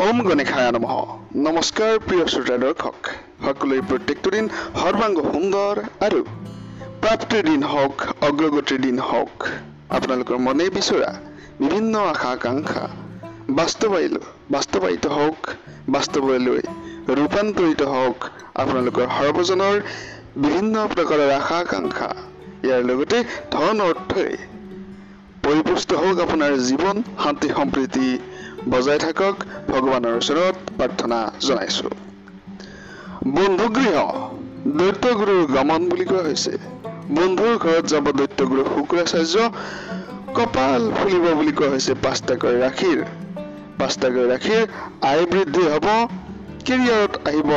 ওম গণেশায় নমঃ। নমস্কাৰ প্ৰিয় শ্ৰোতা দৰ্শক সকলোৰে প্ৰত্যেকটো দিন সৰ্বাংগ সুন্দৰ আৰু প্ৰাপ্তিৰ দিন হওক, অগ্ৰগতিৰ দিন হওক। আপোনালোকৰ মনে বিচৰা বিভিন্ন আশা আকাংক্ষা বাস্তৱায়িত হওক, বাস্তৱলৈ ৰূপান্তৰিত হওক। আপোনালোকৰ সৰ্বজনৰ বিভিন্ন প্ৰকাৰৰ আশা আকাংক্ষা, ইয়াৰ লগতে ধন অৰ্থই পৰিপুষ্ট হওক। আপোনাৰ জীৱন শান্তি সম্প্ৰীতি বজাই থাকক, ভগৱানৰ ওচৰত প্ৰাৰ্থনা জনাইছো। বন্ধুগৃহ দৈত্যগুৰুৰ গমন বুলি কোৱা হৈছে। বন্ধুৰ ঘৰত যাব দৈত্যগুৰু শুক্ৰাচাৰ্য, কপাল ফুলিব বুলি কোৱা হৈছে। পাঁচটাকৈ ৰাশিৰ আয় বৃদ্ধি হ'ব। কেৰিয়াৰত আহিব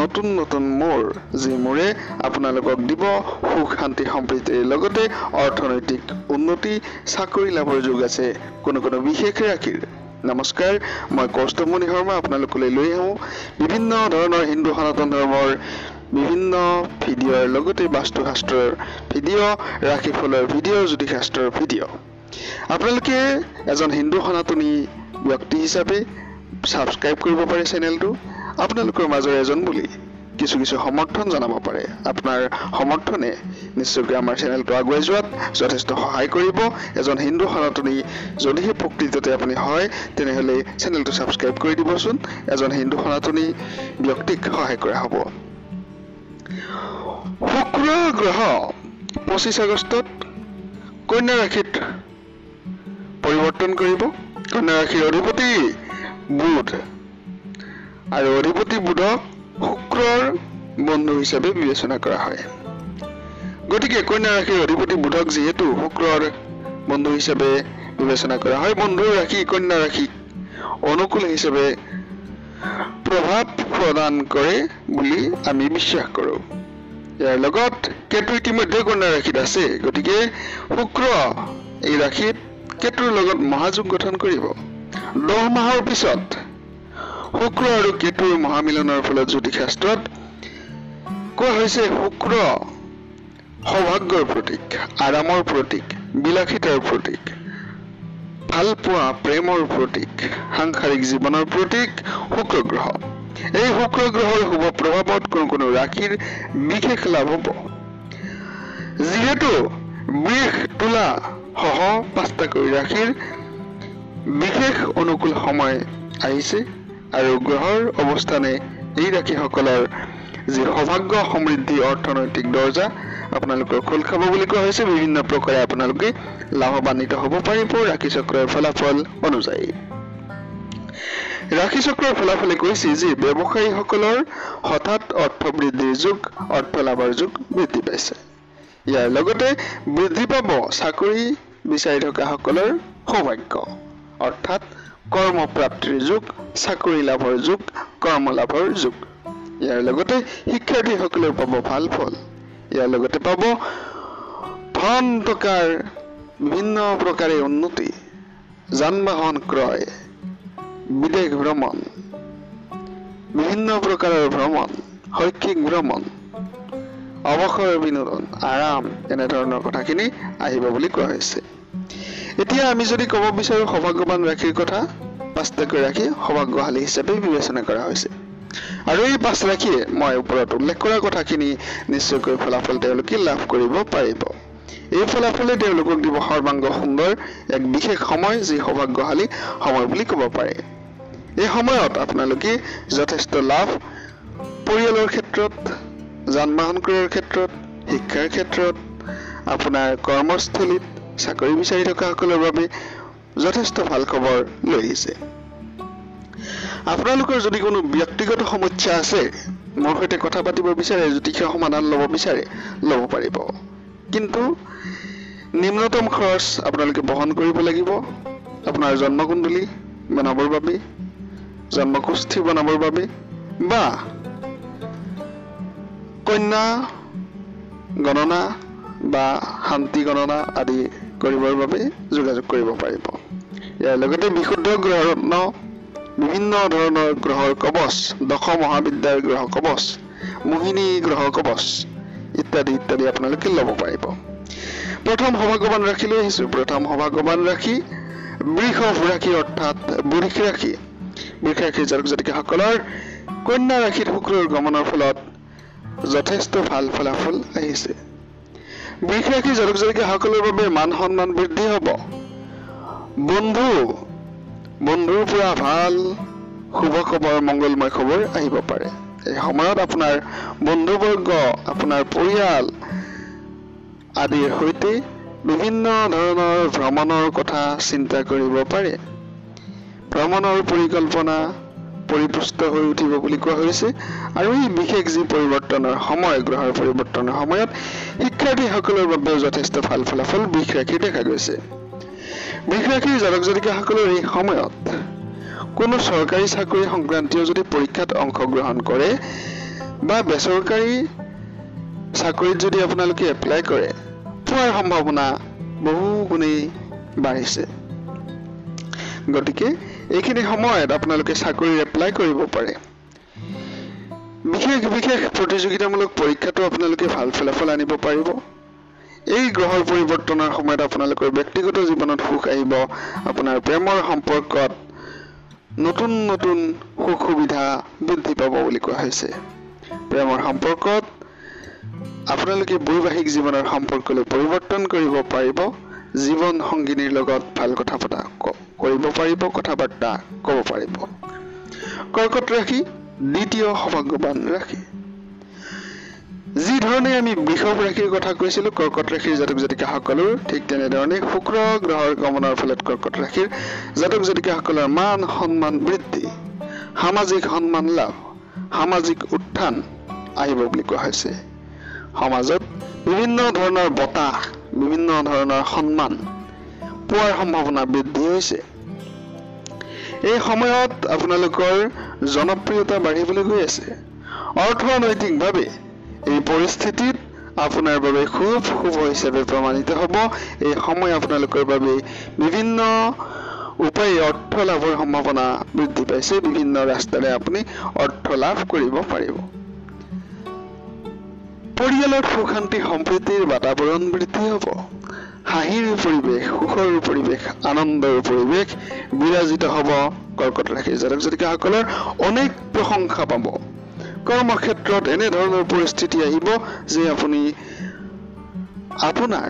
নতুন নতুন মূৰ, যি মূৰে আপোনালোকক দিব সুখ শান্তি সম্প্ৰীতিৰ লগতে অৰ্থনৈতিক উন্নতি, চাকৰি লাভৰ যোগ আছে কোনো বিশেষ ৰাশিৰ। নমস্কাৰ, মই কৌস্তমণি শৰ্মা আপোনালোকলৈ লৈ আহোঁ বিভিন্ন ধৰণৰ হিন্দু সনাতন ধৰ্মৰ বিভিন্ন ভিডিঅ'ৰ লগতে বাস্তুশাস্ত্ৰৰ ভিডিঅ', ৰাশিফলৰ ভিডিঅ', জ্যোতিষশাস্ত্ৰৰ ভিডিঅ'। আপোনালোকে এজন হিন্দু সনাতনী ব্যক্তি হিচাপে ছাবস্ক্ৰাইব কৰিব পাৰে চেনেলটো। আপোনালোকৰ মাজৰ এজন বুলি কিছু সমৰ্থন জনাব পাৰে। আপোনাৰ সমৰ্থনে নিশ্চয়কৈ আমাৰ চেনেলটো আগুৱাই যোৱাত যথেষ্ট সহায় কৰিব। এজন হিন্দু সনাতনী যদিহে প্ৰকৃততে আপুনি হয়, তেনেহ'লে চেনেলটো ছাবস্ক্ৰাইব কৰি দিবচোন। এজন হিন্দু সনাতনী ব্যক্তিক সহায় কৰা হ'ব। শুক্ৰ গ্ৰহ 25 আগষ্টত কন্যা ৰাশিত পৰিৱৰ্তন কৰিব। কন্যা ৰাশিৰ অধিপতি বুধ, আৰু অধিপতি বুধক শুক্ৰৰ বন্ধু হিচাপে বিবেচনা কৰা হয়। গতিকে কন্যা ৰাশিৰ অধিপতি বুধক যিহেতু শুক্ৰৰ বন্ধু হিচাপে বিবেচনা কৰা হয়, বন্ধুৰ ৰাশি কন্যা ৰাশিক অনুকূল হিচাপে প্ৰভাৱ প্ৰদান কৰে বুলি আমি বিশ্বাস কৰোঁ। ইয়াৰ লগত কেতু ইতিমধ্যে কন্যা ৰাশিত আছে। গতিকে শুক্ৰ এই ৰাশিত কেতুৰ লগত মহাযোগ গঠন কৰিব। 10 মাহৰ পিছত শুক্ৰ আৰু কেতুৰ মহামিলনৰ ফলত জ্যোতিষশাস্ত্ৰত কোৱা হৈছে শুক্ৰ সৌভাগ্যৰ প্ৰতীক, আৰামৰ প্ৰতীক, বিলাসিতাৰ প্ৰতীক, ভালপোৱা প্ৰেমৰ প্ৰতীক, সাংসাৰিক জীৱনৰ প্ৰতীক শুক্ৰ গ্ৰহ। এই শুক্ৰ গ্ৰহৰ শুভ প্ৰভাৱত কোনো ৰাশিৰ বিশেষ লাভ হ'ব। যিহেতু বৃষ, তুলা সহ 5টাকৈ ৰাশিৰ বিশেষ অনুকূল সময় আহিছে আৰু গ্ৰহৰ অৱস্থানে এই ৰাশিসকলৰ যি সৌভাগ্য সমৃদ্ধি অৰ্থনৈতিক দৰ্জা আপোনালোকৰ খোল খাব বুলি কোৱা হৈছে। বিভিন্ন প্ৰকাৰে আপোনালোকে লাভৱান্বিত হ'ব পাৰিব ৰাশিচক্ৰৰ ফলাফল অনুযায়ী। ৰাশিচক্ৰৰ ফলাফলে কৈছে যে ব্যৱসায়ীসকলৰ হঠাৎ অৰ্থ বৃদ্ধিৰ যুগ, অৰ্থ লাভৰ যুগ বৃদ্ধি পাইছে। ইয়াৰ লগতে বৃদ্ধি পাব চাকৰি বিচাৰি থকা সকলৰ সৌভাগ্য, অৰ্থাৎ কৰ্মপ্ৰাপ্তিৰ যুগ, চাকৰি লাভৰ যুগ, কৰ্ম লাভৰ যুগ। ইয়াৰ লগতে শিক্ষাৰ্থীসকলেও পাব ভাল ফল। ইয়াৰ লগতে পাব ধন টকাৰ বিভিন্ন প্ৰকাৰে উন্নতি, যান বাহন ক্ৰয়, বিদেশ ভ্ৰমণ, বিভিন্ন প্ৰকাৰৰ ভ্ৰমণ, শৈক্ষিক ভ্ৰমণ, অৱসৰ বিনোদন, আৰাম, এনেধৰণৰ কথাখিনি আহিব বুলি কোৱা হৈছে। এতিয়া আমি যদি ক'ব বিচাৰো সৌভাগ্যৱান ৰাশিৰ কথা, 5টাকৈ ৰাশি সৌভাগ্যশালী হিচাপে বিবেচনা কৰা হৈছে। আৰু এই 5 ৰাশিয়ে মই ওপৰত উল্লেখ কৰা কথাখিনি নিশ্চয়কৈ ফলাফল তেওঁলোকে লাভ কৰিব পাৰিব। এই ফলাফলে তেওঁলোকক দিব সৰ্বাংগ সুন্দৰ এক বিশেষ সময়, যি সৌভাগ্যশালী সময় বুলি ক'ব পাৰে। এই সময়ত আপোনালোকে যথেষ্ট লাভ পৰিয়ালৰ ক্ষেত্ৰত, যান বাহন ক্ৰয়ৰ ক্ষেত্ৰত, শিক্ষাৰ ক্ষেত্ৰত, আপোনাৰ কৰ্মস্থলীত চাকৰি বিচাৰি থকাসকলৰ বাবে যথেষ্ট ভাল খবৰ লৈ আহিছে। আপোনালোকৰ যদি কোনো ব্যক্তিগত সমস্যা আছে, মোৰ সৈতে কথা পাতিব বিচাৰে, জ্যোতিষীয় সমাধান ল'ব বিচাৰে, ল'ব পাৰিব। কিন্তু নিম্নতম খৰচ আপোনালোকে বহন কৰিব লাগিব। আপোনাৰ জন্মকুণ্ডলী বনাবৰ বাবে, জন্মকুষ্ঠী বনাবৰ বাবে বা কন্যা গণনা বা শান্তি গণনা আদি কৰিবৰ বাবে যোগাযোগ কৰিব পাৰিব। ইয়াৰ লগতে বিশুদ্ধ গ্ৰহৰত্ন, বিভিন্ন ধৰণৰ গ্ৰহৰ কবচ, 10 মহাবিদ্যাৰ গ্ৰহ কবচ, মোহিনী গ্ৰহ কবচ ইত্যাদি আপোনালোকে ল'ব পাৰিব। প্ৰথম সৌভাগ্যৱান ৰাশি লৈ আহিছো। প্ৰথম সৌভাগ্যৱান ৰাশি বৃষ ৰাশি, অৰ্থাৎ বৃষ ৰাশি। বৃষ ৰাশিৰ জাতক জাতিকাসকলৰ কন্যা ৰাশিত শুক্ৰৰ গমনৰ ফলত যথেষ্ট ভাল ফলাফল আহিছে। বৃষ ৰাশিৰ জাতক জাতিকাসকলৰ বাবে মান সন্মান বৃদ্ধি হ'ব। বন্ধুৰ পৰা ভাল শুভ খবৰ, মংগলময় খবৰ আহিব পাৰে। এই সময়ত আপোনাৰ বন্ধুবৰ্গ, আপোনাৰ পৰিয়াল আদিৰ সৈতে বিভিন্ন ধৰণৰ ভ্ৰমণৰ কথা চিন্তা কৰিব পাৰে। ভ্ৰমণৰ পৰিকল্পনা পৰিপুষ্ট হৈ উঠিব বুলি কোৱা হৈছে। আৰু এই বিশেষ যি পৰিৱৰ্তনৰ সময়, গ্ৰহৰ পৰিৱৰ্তনৰ সময়ত শিক্ষাৰ্থীসকলৰ বাবেও যথেষ্ট ভাল ফলাফল বৃষ ৰাশিৰ দেখা গৈছে। বৃষ ৰাশিৰ জাতক জাতিকাসকলৰ এই সময়ত কোনো চৰকাৰী চাকৰি সংক্ৰান্তীয় যদি পৰীক্ষাত অংশগ্ৰহণ কৰে বা বেচৰকাৰী চাকৰিত যদি আপোনালোকে এপ্লাই কৰে, পোৱাৰ সম্ভাৱনা বহু গুণেই বাঢ়িছে। গতিকে এইখিনি সময়ত আপোনালোকে চাকৰিৰ এপ্লাই কৰিব পাৰে। বিশেষ প্ৰতিযোগিতামূলক পৰীক্ষাতো আপোনালোকে ভাল ফলাফল আনিব পাৰিব। এই গ্ৰহৰ পৰিৱৰ্তনৰ সময়ত আপোনালোকৰ ব্যক্তিগত জীৱনত সুখ আহিব। আপোনাৰ প্ৰেমৰ সম্পৰ্কত নতুন সুখ সুবিধা বৃদ্ধি পাব বুলি কোৱা হৈছে। প্ৰেমৰ সম্পৰ্কত আপোনালোকে বৈবাহিক জীৱনৰ সম্পৰ্কলৈ পৰিৱৰ্তন কৰিব পাৰিব। জীৱন সংগিনীৰ লগত ভাল কথা পতা কৰিব পাৰিব, কথা বাৰ্তা ক'ব পাৰিব। কৰ্কট ৰাশি দ্বিতীয় সৌভাগ্যৱান ৰাশি। যি ধৰণে আমি বৃষভ ৰাশিৰ কথা কৈছিলো কৰ্কট ৰাশিৰ জাতক জাতিকাসকলৰ, ঠিক তেনেধৰণে শুক্ৰ গ্ৰহৰ গমনৰ ফলত কৰ্কট ৰাশিৰ জাতক জাতিকাসকলৰ মান সন্মান বৃদ্ধি, সামাজিক সন্মান লাভ, সামাজিক উত্থান আহিব বুলি কোৱা হৈছে। সমাজত বিভিন্ন ধৰণৰ বঁটা, বিভিন্ন ধৰণৰ সন্মান পোৱাৰ সম্ভাৱনা বৃদ্ধি হৈছে। এই সময়ত আপোনালোকৰ জনপ্ৰিয়তা বাঢ়িবলৈ গৈ আছে। অৰ্থনৈতিকভাৱে এই পৰিস্থিতিত আপোনাৰ বাবে খুব শুভ হিচাপে প্ৰমাণিত হ'ব। এই সময় আপোনালোকৰ বাবে বিভিন্ন উপায়ে অৰ্থ লাভৰ সম্ভাৱনা বৃদ্ধি পাইছে। বিভিন্ন ৰাস্তাৰে আপুনি অৰ্থ লাভ কৰিব পাৰিব। পৰিয়ালত সুখ শান্তি সম্প্ৰীতিৰ বাতাবৰণ বৃদ্ধি হ'ব। হাঁহিৰ পৰিৱেশ, সুখৰ পৰিৱেশ, আনন্দৰ পৰিৱেশ বিৰাজিত হ'ব। কৰ্কট ৰাশিৰ জাতক জাতিকাসকলৰ অনেক প্ৰশংসা পাব। কৰ্মক্ষেত্ৰত এনেধৰণৰ পৰিস্থিতি আহিব যে আপুনি আপোনাৰ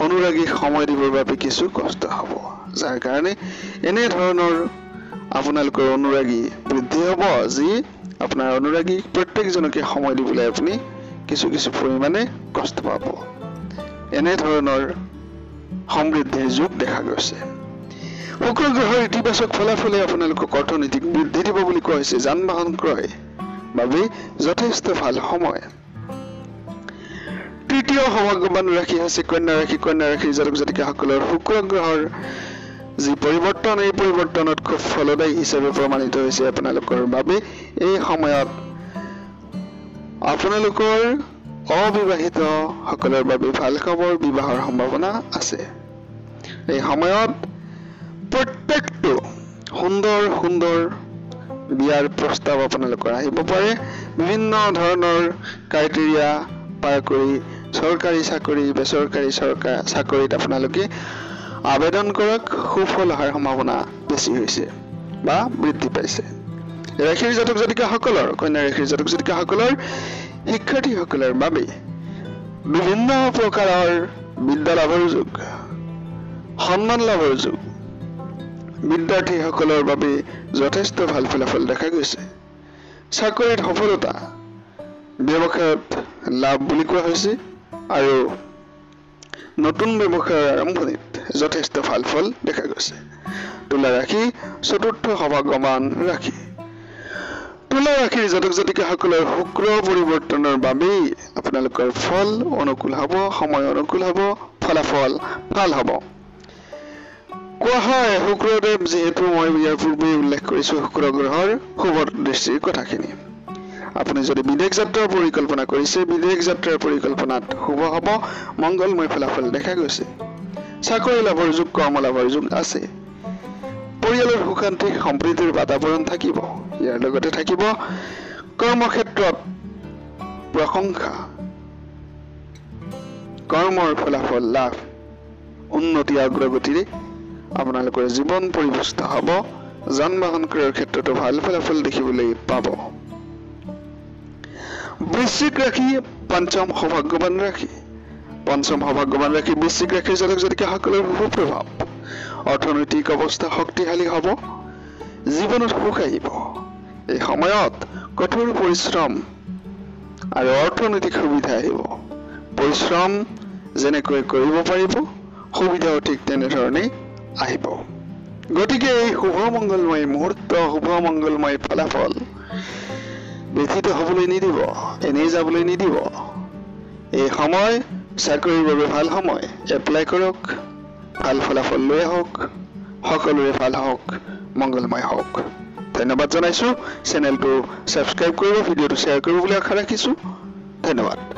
অনুৰাগীক সময় দিবৰ বাবে কিছু কষ্ট হ'ব, যাৰ কাৰণে এনেধৰণৰ আপোনালোকৰ অনুৰাগী বৃদ্ধি হ'ব, যি আপোনাৰ অনুৰাগীক প্ৰত্যেকজনকে সময় দিবলৈ আপুনি কিছু পৰিমাণে কষ্ট পাব। এনেধৰণৰ সমৃদ্ধিৰ যুগ দেখা গৈছে। শুক্ৰ গ্ৰহৰ ইতিবাচক ফলাফলে আপোনালোকক অৰ্থনৈতিক বৃদ্ধি দিব বুলি কোৱা হৈছে। যান বাহন ক্ৰয় বাবে যথেষ্ট ভাল সময়। তৃতীয় সৌভাগ্যৱান ৰাশি হৈছে কন্যা ৰাশি। কন্যা ৰাশিৰ জাতক জাতিকাসকলৰ শুক্ৰ গ্ৰহৰ যি পৰিৱৰ্তন, এই পৰিৱৰ্তনত খুব ফলদায়ী হিচাপে প্ৰমাণিত হৈছে আপোনালোকৰ বাবে। এই সময়ত আপোনালোকৰ অবিবাহিত সকলৰ বাবে ভাল খবৰ, বিবাহৰ সম্ভাৱনা আছে। এই সময়ত প্ৰত্যেকটো সুন্দৰ বিয়াৰ প্ৰস্তাৱ আপোনালোকৰ আহিব পাৰে। বিভিন্ন ধৰণৰ ক্ৰাইটেৰিয়া পাৰ কৰি চৰকাৰী চাকৰি, বেচৰকাৰী চাকৰিত আপোনালোকে আবেদন কৰক। সুফল অহাৰ সম্ভাৱনা বেছি হৈছে বা বৃদ্ধি পাইছে। ৰাশিৰ জাতক জাতিকাসকলৰ, কন্যা ৰাশিৰ জাতক জাতিকাসকলৰ শিক্ষাৰ্থীসকলৰ বাবে বিভিন্ন প্ৰকাৰৰ বিদ্যা লাভৰ যুগ, সন্মান লাভৰ যুগ বিদ্যাৰ্থীসকলৰ বাবে যথেষ্ট ভাল ফলাফল দেখা গৈছে। চাকৰিত সফলতা, ব্যৱসায়ত লাভ বুলি কোৱা হৈছে আৰু নতুন ব্যৱসায়ৰ আৰম্ভণিত যথেষ্ট ভাল ফল দেখা গৈছে। তুলা ৰাশি চতুৰ্থ সৌভাগ্যৱান ৰাশি। তুলা ৰাশিৰ জাতক জাতিকাসকলৰ শুক্ৰ পৰিৱৰ্তনৰ বাবেই আপোনালোকৰ ফল অনুকূল হ'ব, সময় অনুকূল হ'ব, ফলাফল ভাল হ'ব। কোৱা হয় শুক্ৰদেৱ, যিহেতু মই ইয়াৰ পূৰ্বে উল্লেখ কৰিছো শুক্ৰ গ্ৰহৰ শুভ দৃষ্টিৰ কথাখিনি। আপুনি যদি বিদেশ যাত্ৰাৰ পৰিকল্পনা কৰিছে, বিদেশ যাত্ৰাৰ পৰিকল্পনাত শুভ হ'ব, মংগলময় ফলাফল দেখা গৈছে। চাকৰি লাভৰ যুগ, কৰ্ম লাভৰ যুগ আছে। পৰিয়ালৰ সুখ শান্তি সম্প্ৰীতিৰ বাতাবৰণ থাকিব। ইয়াৰ লগতে থাকিব কৰ্মক্ষেত্ৰত প্ৰশংসা, কৰ্মৰ ফলাফল লাভ, উন্নতি অগ্ৰগতিৰে আপোনালোকৰ জীৱন পৰিপুষ্ট হ'ব। যান বাহন ক্ৰয়ৰ ক্ষেত্ৰতো ভাল ফলাফল দেখিবলৈ পাব। বৃশ্চিক ৰাশি পঞ্চম সৌভাগ্যৱান ৰাশি। পঞ্চম সৌভাগ্যৱান ৰাশি বৃশ্চিক ৰাশিৰ জাতক জাতিকাসকলৰ শুভ প্ৰভাৱ। অৰ্থনৈতিক অৱস্থা শক্তিশালী হ'ব, জীৱনত সুখ আহিব। এই সময়ত কঠোৰ পৰিশ্ৰম আৰু অৰ্থনৈতিক সুবিধা আহিব। পৰিশ্ৰম যেনেকৈ কৰিব পাৰিব, সুবিধাও ঠিক তেনেধৰণে আহিব। গতিকে এই শুভ মংগলময় মুহূৰ্ত, শুভ মংগলময় ফলাফল ব্যথিত হ'বলৈ নিদিব, এনেই যাবলৈ নিদিব। এই সময় চাকৰিৰ বাবে ভাল সময়। এপ্লাই কৰক, ভাল ফলাফল লৈ আহক, সকলোৰে ভাল হওক, মংগলময় হওক। ধন্যবাদ জনাইছো। চেনেলটো ছাবস্ক্ৰাইব কৰিব, ভিডিঅ'টো শ্বেয়াৰ কৰিব বুলি আশা ৰাখিছো। ধন্যবাদ।